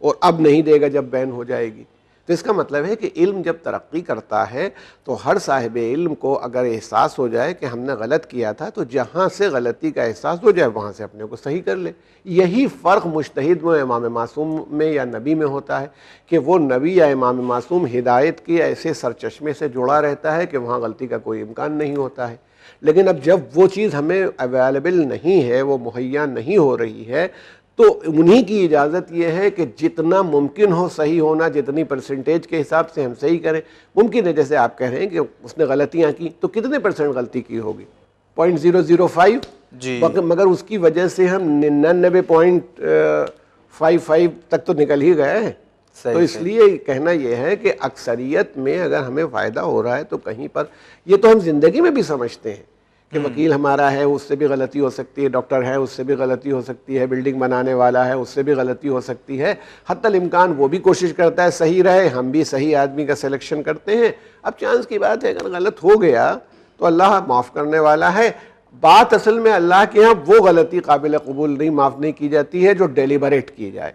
اور اب نہیں دے گا جب بین ہو جائے گی. تو اس کا مطلب ہے کہ علم جب ترقی کرتا ہے تو ہر صاحب علم کو اگر احساس ہو جائے کہ ہم نے غلط کیا تھا تو جہاں سے غلطی کا احساس ہو جائے وہاں سے اپنے کو صحیح کر لے. یہی فرق مجتہد میں امام معصوم میں یا نبی میں ہوتا ہے کہ وہ نبی یا امام معصوم ہدایت کے ایسے سرچشمے سے جڑا رہتا ہے کہ وہاں غلطی کا کوئی امکان نہیں ہوتا ہے. لیکن اب جب وہ چیز ہمیں اویلیبل نہیں ہے، وہ مہیا نہیں ہو رہی ہے، تو انہی کی اجازت یہ ہے کہ جتنا ممکن ہو صحیح ہونا، جتنی پرسنٹیج کے حساب سے ہم صحیح کریں. ممکن ہے جیسے آپ کہہ رہے ہیں کہ اس نے غلطیاں کی تو کتنے پرسنٹ غلطی کی ہوگی؟ 0.005. جی مگر اس کی وجہ سے ہم 99.55 تک تو نکل ہی گئے ہیں. تو اس لیے کہنا یہ ہے کہ اکثریت میں اگر ہمیں فائدہ ہو رہا ہے تو کہیں پر، یہ تو ہم زندگی میں بھی سمجھتے ہیں کہ وکیل ہمارا ہے اس سے بھی غلطی ہو سکتی ہے، ڈاکٹر ہے اس سے بھی غلطی ہو سکتی ہے، بلڈنگ بنانے والا ہے اس سے بھی غلطی ہو سکتی ہے. حتی الامکان وہ بھی کوشش کرتا ہے صحیح رہے، ہم بھی صحیح آدمی کا سلیکشن کرتے ہیں. اب چانس کی بات ہے، اگر غلط ہو گیا تو اللہ معاف کرنے والا ہے. بات اصل میں اللہ کے ہاں وہ غلطی قابل قبول نہیں، معاف نہیں کی جاتی ہے جو ڈیلیبریٹ کی جائے.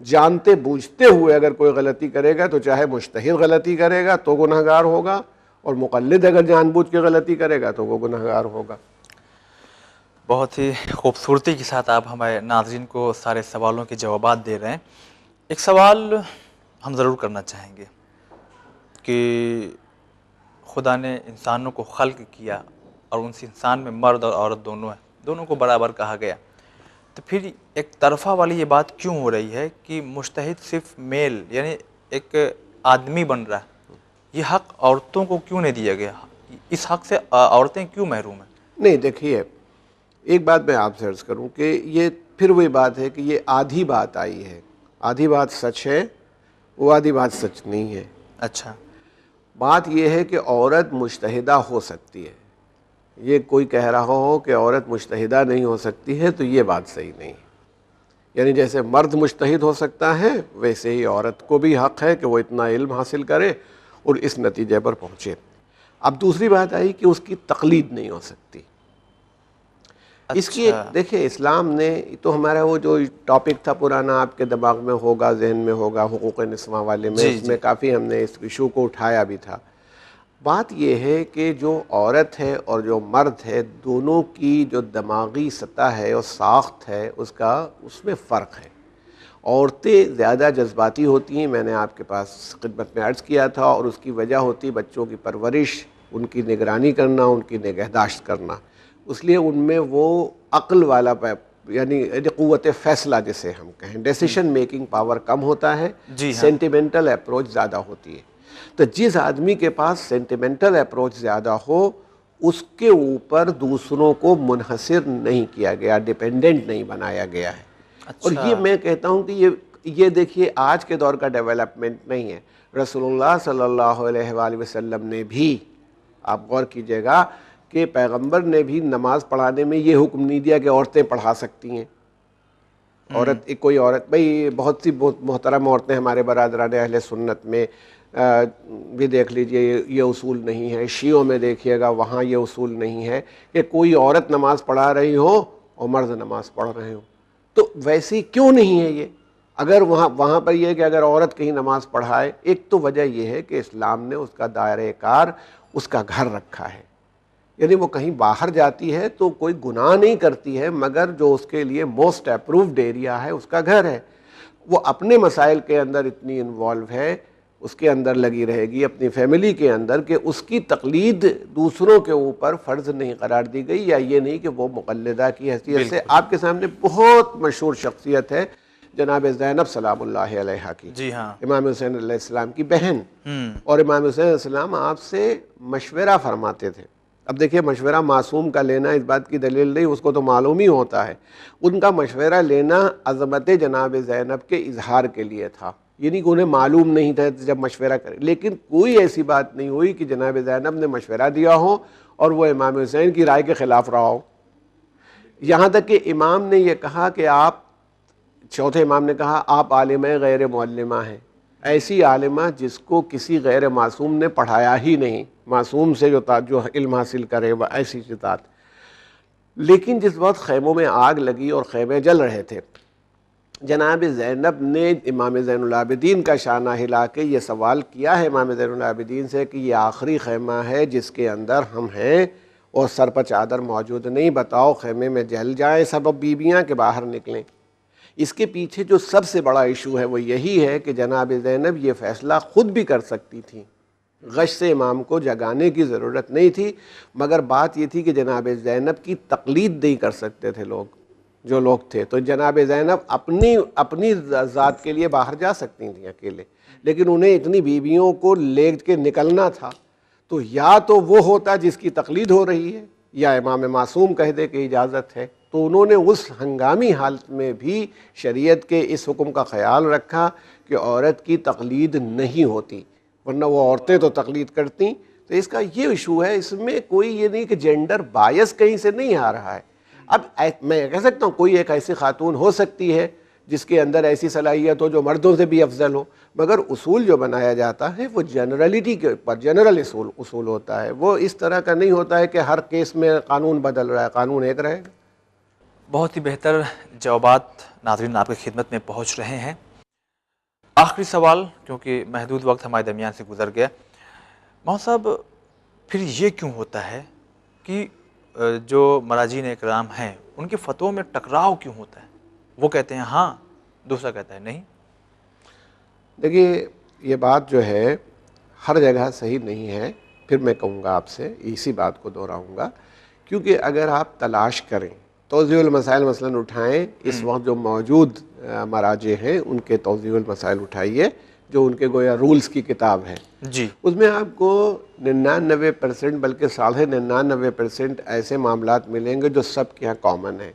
جانتے بوجھتے ہوئے اگر کوئی غلطی کرے گا تو چاہے مجتہد غلطی کرے گا تو گنہگار ہوگا، اور مقلد اگر جان بوجھ کے غلطی کرے گا تو وہ گنہگار ہوگا. بہت ہی خوبصورتی کے ساتھ آپ ہمارے ناظرین کو سارے سوالوں کے جوابات دے رہے ہیں. ایک سوال ہم ضرور کرنا چاہیں گے کہ خدا نے انسانوں کو خلق کیا اور ان سے انسان میں مرد اور عورت دونوں ہیں، دونوں کو برابر کہا گیا، تو پھر ایک طرفہ والی یہ بات کیوں ہو رہی ہے کہ مجتہد صرف میل یعنی ایک آدمی بن رہا ہے؟ یہ حق عورتوں کو کیوں نہیں دیا گیا؟ اس حق سے عورتیں کیوں محروم ہیں؟ نہیں دیکھیے، ایک بات میں آپ سے عرض کروں کہ یہ پھر وہی بات ہے کہ یہ آدھی بات آئی ہے. آدھی بات سچ ہے، وہ آدھی بات سچ نہیں ہے. اچھا. بات یہ ہے کہ عورت مجتہدہ ہو سکتی ہے. یہ کوئی کہہ رہا ہو کہ عورت مجتہدہ نہیں ہو سکتی ہے تو یہ بات صحیح نہیں ہے. یعنی جیسے مرد مجتہد ہو سکتا ہے ویسے ہی عورت کو بھی حق ہے کہ وہ اتنا علم حاصل کرے اور اس نتیجے پر پہنچے. اب دوسری بات آئی کہ اس کی تقلید نہیں ہو سکتی. اس کی دیکھیں، اسلام نے تو ہمارا وہ جو ٹاپک تھا پرانا آپ کے دماغ میں ہوگا، ذہن میں ہوگا، حقوق نسواں والے میں، اس میں کافی ہم نے اس ایشو کو اٹھایا بھی تھا. بات یہ ہے کہ جو عورت ہے اور جو مرد ہے دونوں کی جو دماغی سطح ہے اور ساخت ہے اس میں فرق ہے. عورتیں زیادہ جذباتی ہوتی ہیں، میں نے آپ کے پاس خدمت میں عرض کیا تھا، اور اس کی وجہ ہوتی بچوں کی پرورش، ان کی نگرانی کرنا، ان کی نگہداشت کرنا. اس لیے ان میں وہ عقل والا یعنی قوت فیصلہ جسے ہم کہیں، ڈیسیشن میکنگ پاور کم ہوتا ہے، سینٹیمنٹل اپروچ زیادہ ہوتی ہے. تو جس آدمی کے پاس سینٹیمنٹل اپروچ زیادہ ہو اس کے اوپر دوسروں کو منحصر نہیں کیا گیا، ڈیپینڈنٹ نہیں بنایا گیا ہے. اور یہ میں کہتا ہوں کہ یہ دیکھیے آج کے دور کا ڈیولپمنٹ نہیں ہے. رسول اللہ صلی اللہ علیہ وآلہ وسلم نے بھی، آپ غور کیجئے گا کہ پیغمبر نے بھی نماز پڑھانے میں یہ حکم نہیں دیا کہ عورتیں پڑھا سکتی ہیں. کوئی عورت، بھئی بہت سی محترم عورتیں ہمارے برادران اہل سنت میں بھی دیکھ لیجئے یہ اصول نہیں ہے. شیعوں میں دیکھیے گا وہاں یہ اصول نہیں ہے کہ کوئی عورت نماز پڑھا رہی ہو اور مرد نماز پڑھ رہے ہوں. تو ویسی کیوں نہیں ہے یہ؟ اگر وہاں پر یہ ہے کہ اگر عورت کہیں نماز پڑھائے، ایک تو وجہ یہ ہے کہ اسلام نے اس کا دائرہ کار اس کا گھر رکھا ہے. یعنی وہ کہیں باہر جاتی ہے تو کوئی گناہ نہیں کرتی ہے، مگر جو اس کے لیے موسٹ اپرووڈ ایریا ہے اس کا گھر ہے. وہ اپنے مسائل کے اندر اتنی انوالو ہے، اس کے اندر لگی رہے گی اپنی فیملی کے اندر، کہ اس کی تقلید دوسروں کے اوپر فرض نہیں قرار دی گئی، یا یہ نہیں کہ وہ مقلدہ کی حیثیت سے. آپ کے سامنے بہت مشہور شخصیت ہے جناب زینب سلام اللہ علیہا کی، امام حسین علیہ السلام کی بہن. اور امام حسین علیہ السلام آپ سے مشورہ فرماتے تھے. اب دیکھیے مشورہ معصوم کا لینا اس بات کی دلیل نہیں، اس کو تو معلوم ہی ہوتا ہے. ان کا مشورہ لینا عظمت جناب زینب کے اظہار کے لیے تھا، یعنی کہ انہیں معلوم نہیں تھا جب مشورہ کرے. لیکن کوئی ایسی بات نہیں ہوئی کہ جناب زینب نے مشورہ دیا ہو اور وہ امام حسین کی رائے کے خلاف رہا ہو. یہاں تک کہ امام نے یہ کہا کہ چوتھے امام نے کہا آپ عالمہ غیر معلمہ ہیں، ایسی عالمہ جس کو کسی غیر معصوم نے پڑھایا ہی نہیں، معصوم سے جو علم حاصل کرے وہ ایسی ذات. لیکن جس وقت خیموں میں آگ لگی اور خیمے جل رہے تھے، جناب زینب نے امام زین العابدین کا شانہ ہلا کے یہ سوال کیا ہے امام زین العابدین سے کہ یہ آخری خیمہ ہے جس کے اندر ہم ہیں اور سر پر چادر موجود نہیں، بتاؤ خیمے میں جل جائیں سب بیویاں کہ باہر نکلیں؟ اس کے پیچھے جو سب سے بڑا ایشو ہے وہ یہی ہے کہ جناب زینب یہ فیصلہ خود بھی کر سکتی تھیں، غش سے امام کو جگانے کی ضرورت نہیں تھی، مگر بات یہ تھی کہ جناب زینب کی تقلید نہیں کر سکتے تھے جو لوگ تھے، تو جناب زینب اپنی ذات کے لیے باہر جا سکتی تھیں اکیلے، لیکن انہیں اتنی بیویوں کو لے کے نکلنا تھا، تو یا تو وہ ہوتا جس کی تقلید ہو رہی ہے یا امام معصوم کہہ دے کہ اجازت ہے، تو انہوں نے اس ہنگامی حالت میں بھی شریعت کے اس حکم کا خیال رکھا کہ عورت کی تقلید نہیں ہوتی، ورنہ وہ عورتیں تو تقلید کرتی۔ تو اس کا یہ ایشو ہے، اس میں کوئی یہ نہیں کہ جینڈر بائس کہیں سے نہیں آ رہا ہے۔ اب میں کہہ سکتا ہوں کوئی ایک ایسی خاتون ہو سکتی ہے جس کے اندر ایسی صلاحیت ہو جو مردوں سے بھی افضل ہو، مگر اصول جو بنایا جاتا ہے وہ جنرلٹی کے اوپر، جنرل اصول ہوتا ہے، وہ اس طرح کا نہیں ہوتا ہے کہ ہر کیس میں قانون بدل رہا ہے، قانون ایک رہے گا۔ بہت ہی بہتر جوابات ناظرین آپ کی خدمت میں پہنچ رہے ہیں۔ آخری سوال، کیونکہ محدود وقت ہمارے درمیان سے گزر گیا، مولانا صاحب پھر یہ کیوں ہوتا ہے کہ جو مراجعین اکرام ہیں ان کے فتووں میں ٹکراؤ کیوں ہوتا ہے؟ وہ کہتے ہیں ہاں، دوسرا کہتا ہے نہیں۔ دیکھیے یہ بات جو ہے ہر جگہ صحیح نہیں ہے، پھر میں کہوں گا آپ سے اسی بات کو دہراؤں گا، کیونکہ اگر آپ تلاش کریں توضیح المسائل مثلاً اٹھائیں، اس وقت جو موجود مراجع ہیں ان کے توضیح المسائل اٹھائیے جو ان کے گویا رولز کی کتاب ہے، جی، اس میں آپ کو 99% بلکہ 99.5% ایسے معاملات ملیں گے جو سب کے یہاں کامن ہیں،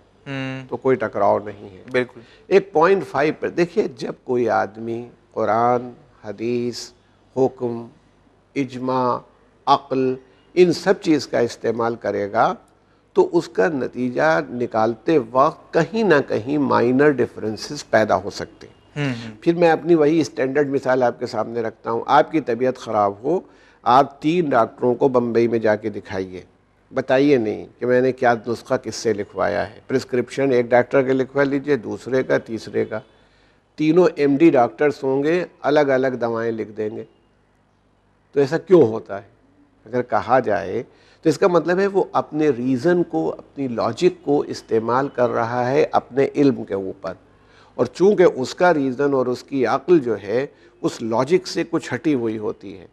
تو کوئی ٹکراؤ نہیں ہے۔ بالکل۔ 1.5 پر دیکھیے، جب کوئی آدمی قرآن، حدیث، حکم، اجماع، عقل، ان سب چیز کا استعمال کرے گا تو اس کا نتیجہ نکالتے وقت کہیں نہ کہیں مائنر ڈفرینسز پیدا ہو سکتے ہیں۔ پھر میں اپنی وہی اسٹینڈرڈ مثال آپ کے سامنے رکھتا ہوں، آپ کی طبیعت خراب ہو، آپ 3 ڈاکٹروں کو بمبئی میں جا کے دکھائیے، بتائیے نہیں کہ میں نے کیا نسخہ کس سے لکھوایا ہے، پرسکرپشن ایک ڈاکٹر کے لکھوا لیجئے، دوسرے کا، تیسرے کا، تینوں MD ڈاکٹرز ہوں گے، الگ الگ دوائیں لکھ دیں گے۔ تو ایسا کیوں ہوتا ہے؟ اگر کہا جائے تو اس کا مطلب ہے وہ اپنے ریزن کو، اپنی لاجک کو استعمال کر رہا ہے اپنے علم کے اوپر، اور چونکہ اس کا ریزن اور اس کی عقل جو ہے اس لاجک سے کچھ ہٹی ہوئی ہوتی ہے،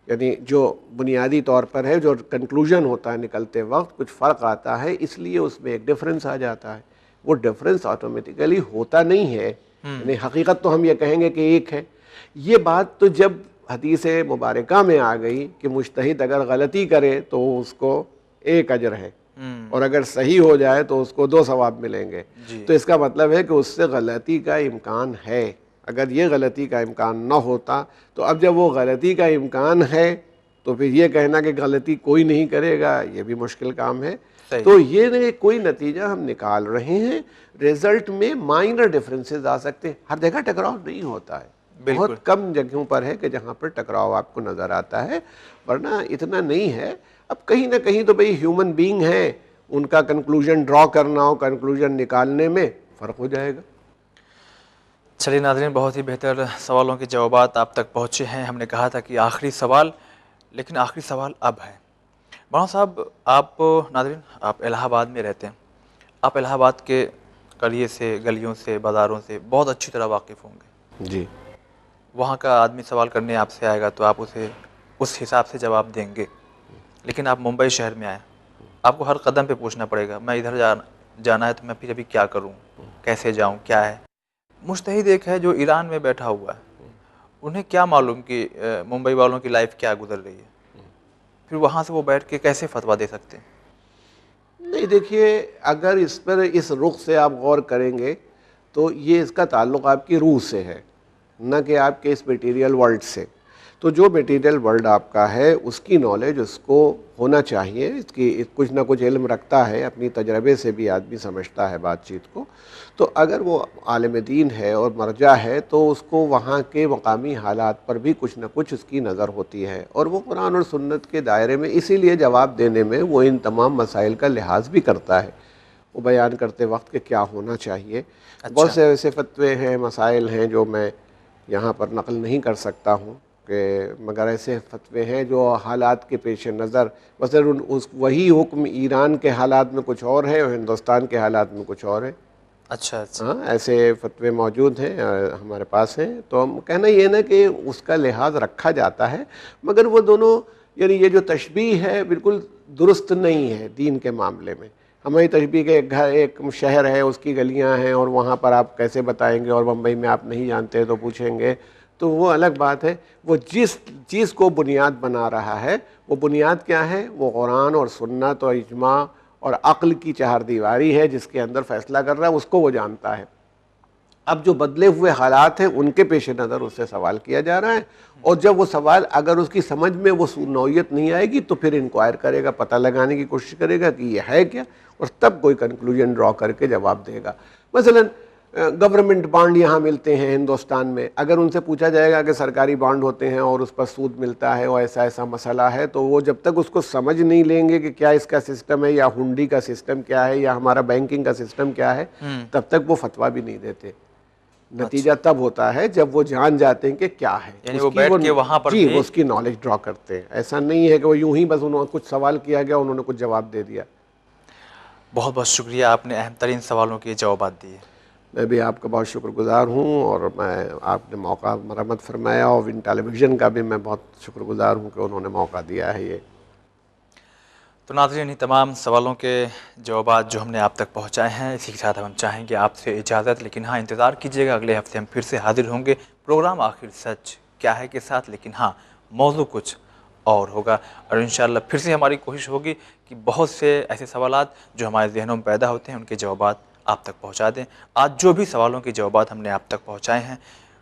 یعنی جو بنیادی طور پر ہے، جو کنکلوژن ہوتا ہے نکلتے وقت کچھ فرق آتا ہے، اس لیے اس میں ایک ڈفرنس آ جاتا ہے۔ وہ ڈفرنس آٹومیٹیکلی ہوتا نہیں ہے، یعنی حقیقت تو ہم یہ کہیں گے کہ ایک ہے۔ یہ بات تو جب حدیث مبارکہ میں آ گئی کہ مجتہد اگر غلطی کرے تو اس کو 1 اجر ہے، اور اگر صحیح ہو جائے تو اس کو 2 ثواب ملیں گے، تو اس کا مطلب ہے کہ اس سے غلطی کا امکان ہے۔ اگر یہ غلطی کا امکان نہ ہوتا تو اب جب وہ غلطی کا امکان ہے تو پھر یہ کہنا کہ غلطی کوئی نہیں کرے گا یہ بھی مشکل کام ہے۔ تو یہ کوئی نتیجہ ہم نکال رہے ہیں، رزلٹ میں مائنر ڈفرینسز آ سکتے ہیں، ہر جگہ ٹکراؤ نہیں ہوتا ہے، بہت کم جگہوں پر ہے کہ جہاں پر ٹکراؤ آپ کو نظر آتا ہے، ورنہ اتنا نہیں ہے۔ اب کہیں نہ کہیں تو بھئی ہیومن بینگ ہیں، ان کا کنکلوژن ڈرا کرنا ہو، کنکلوژن نکالنے میں فرق ہو جائے گا۔ چلیے ناظرین، بہت ہی بہتر سوالوں کے جوابات آپ تک پہنچے ہیں۔ ہم نے کہا تھا کہ آخری سوال، لیکن آخری سوال اب ہے۔ مولانا صاحب، آپ ناظرین آپ الہ آباد میں رہتے ہیں، آپ الہ آباد کے قریے سے، گلیوں سے، بازاروں سے بہت اچھی طرح واقف ہوں گے۔ جی، وہاں کا آدمی سوال کرنے آپ سے آئے گا تو آپ اسے اس حساب سے جواب دیں گے، لیکن آپ ممبئی شہر میں آئیں، آپ کو ہر قدم پہ پوچھنا پڑے گا میں ادھر جانا ہے تو میں پھر ابھی کیا کروں، کیسے جاؤں، کیا ہے۔ مجتہد ایک ہے جو ایران میں بیٹھا ہوا ہے، انہیں کیا معلوم کہ ممبئی والوں کی لائف کیا گزر رہی ہے، پھر وہاں سے وہ بیٹھ کے کیسے فتویٰ دے سکتے ہیں؟ نہیں دیکھیے، اگر اس پر اس رخ سے آپ غور کریں گے تو یہ اس کا تعلق آپ کی روح سے ہے، نہ کہ آپ کے اس میٹیریل ورلڈ سے۔ تو جو میٹیریل ورلڈ آپ کا ہے اس کی نالج اس کو ہونا چاہیے، اس کی کچھ نہ کچھ علم رکھتا ہے، اپنی تجربے سے بھی آدمی سمجھتا ہے بات چیت کو۔ تو اگر وہ عالم دین ہے اور مرجع ہے تو اس کو وہاں کے مقامی حالات پر بھی کچھ نہ کچھ اس کی نظر ہوتی ہے، اور وہ قرآن اور سنت کے دائرے میں اسی لیے جواب دینے میں وہ ان تمام مسائل کا لحاظ بھی کرتا ہے۔ وہ بیان کرتے وقت کہ کیا ہونا چاہیے. بہت سے ایسے فتوے ہیں، مسائل ہیں جو میں یہاں پر نقل نہیں کر سکتا ہوں کہ مگر ایسے فتوے ہیں جو حالات کے پیش نظر مثلا وہی حکم ایران کے حالات میں کچھ اور ہے اور ہندوستان کے حالات میں کچھ اور ہے. اچھا ہاں ایسے فتوے موجود ہیں ہمارے پاس ہیں. تو ہم کہنا یہ نا کہ اس کا لحاظ رکھا جاتا ہے، مگر وہ دونوں یعنی یہ جو تشبیہ ہے بالکل درست نہیں ہے دین کے معاملے میں. ہماری تشبیہ کے ایک گھر ایک شہر ہے، اس کی گلیاں ہیں اور وہاں پر آپ کیسے بتائیں گے، اور بمبئی میں آپ نہیں جانتے تو پوچھیں گے، تو وہ الگ بات ہے. وہ جس چیز کو بنیاد بنا رہا ہے وہ بنیاد کیا ہے؟ وہ قرآن اور سنت اور اجماع اور عقل کی چہار دیواری ہے جس کے اندر فیصلہ کر رہا ہے، اس کو وہ جانتا ہے. اب جو بدلے ہوئے حالات ہیں ان کے پیش نظر اس سے سوال کیا جا رہا ہے، اور جب وہ سوال اگر اس کی سمجھ میں وہ نوعیت نہیں آئے گی تو پھر انکوائر کرے گا، پتہ لگانے کی کوشش کرے گا کہ یہ ہے کیا، اور تب کوئی کنکلوژن ڈرا کر کے جواب دے گا. مثلا گورنمنٹ بانڈ یہاں ملتے ہیں ہندوستان میں، اگر ان سے پوچھا جائے گا کہ سرکاری بانڈ ہوتے ہیں اور اس پر سود ملتا ہے اور ایسا ایسا مسئلہ ہے، تو وہ جب تک اس کو سمجھ نہیں لیں گے کہ کیا اس کا سسٹم ہے یا ہنڈی کا سسٹم کیا ہے یا ہمارا بینکنگ کا سسٹم کیا ہے، تب تک وہ فتویٰ بھی نہیں دیتے. نتیجہ تب ہوتا ہے جب وہ جان جاتے ہیں کہ کیا ہے، یعنی وہ بیٹھ کے وہاں پر بھی اس کی نالج ڈرا کرتے ہیں. ایسا نہیں ہے کہ وہ یوں ہی بس انہوں نے کچھ سوال کیا گیا انہوں نے کچھ جواب دے دیا. بہت بہت شکریہ، آپ نے اہم ترین سوالوں کے جوابات دیے. میں بھی آپ کا بہت شکر گزار ہوں، اور میں آپ نے موقع مرحمت فرمایا، اور ون ٹیلی ویژن کا بھی میں بہت شکر گزار ہوں کہ انہوں نے موقع دیا ہے. یہ تو ناظرین، تمام سوالوں کے جوابات جو ہم نے آپ تک پہنچائے ہیں، اسی کے ساتھ ہم چاہیں گے آپ سے اجازت. لیکن ہاں انتظار کیجیے گا، اگلے ہفتے ہم پھر سے حاضر ہوں گے پروگرام آخر سچ کیا ہے کے ساتھ. لیکن ہاں موضوع کچھ اور ہوگا، اور انشاءاللہ پھر سے ہماری کوشش ہوگی کہ بہت سے ایسے سوالات جو ہمارے ذہنوں میں پیدا ہوتے ہیں ان کے جوابات آپ تک پہنچا دیں. آج جو بھی سوالوں کے جوابات ہم نے آپ تک پہنچائے ہیں،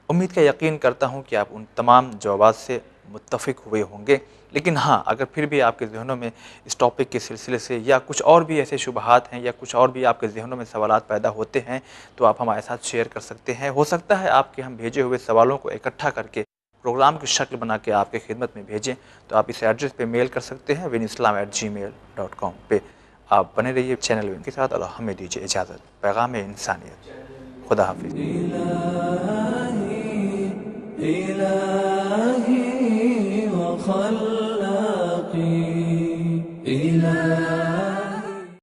امید کا یقین کرتا ہوں کہ آپ ان تمام جوابات سے متفق ہوئے ہوں گے. لیکن ہاں اگر پھر بھی آپ کے ذہنوں میں اس ٹاپک کے سلسلے سے یا کچھ اور بھی ایسے شبہات ہیں یا کچھ اور بھی آپ کے ذہنوں میں سوالات پیدا ہوتے ہیں تو آپ ہمارے ساتھ شیئر کر سکتے ہیں. ہو سکتا ہے آپ کے ہم بھیجے ہوئے سوالوں کو اکٹھا کر کے پروگرام کی شکل بنا کے آپ کی خدمت میں بھیجیں. تو آپ اس ایڈریس پہ میل کر سکتے ہیں winislam@gmail.com پہ. آپ بنے رہیے چینل ون کے ساتھ، اور ہمیں دیجیے اجازت. پیغام انسانیت. خدا حافظ. إلهي وخلق